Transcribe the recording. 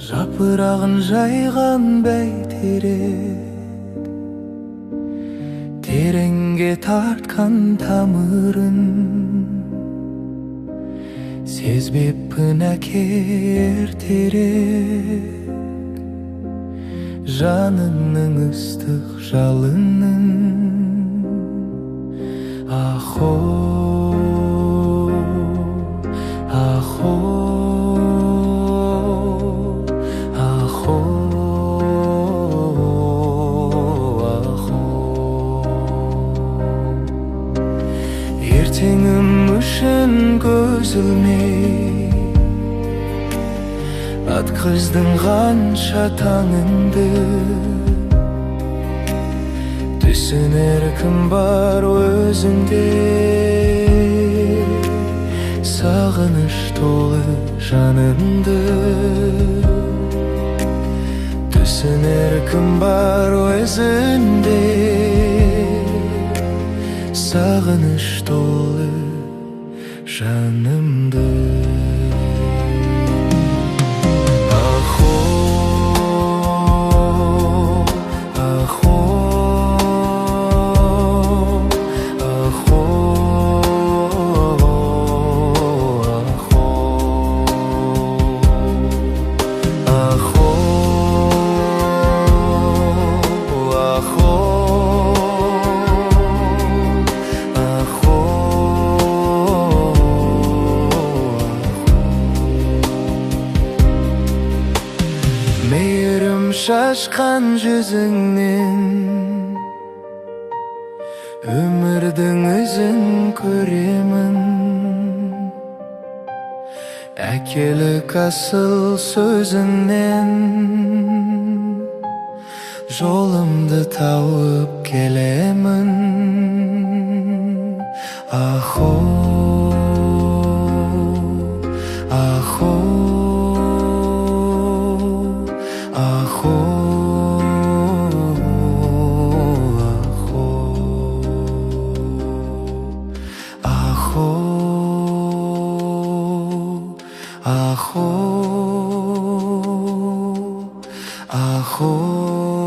жапырағын жайған бәйтерек, тереңге тартқан тамырын сезбеппін әке ертерек, жаныңның ыстық жалынын. Ахо, ахо, ахо, ахо. Ертеңім үшін көз ілмей атқыздың қанша таңыңды, түсінер кім бар өзіңде. Сағыныш толы жаныңды, түсінер кім бар өзіңде. Сағыныш толы жанымды. Мейірім шашқан жүзіңнен өмірдің ізін көремін. Әкелік асыл сөзіңнен жолымды тауып келемін. Ахо, ахо, ахо, ахо, ахо, ахо, ахо.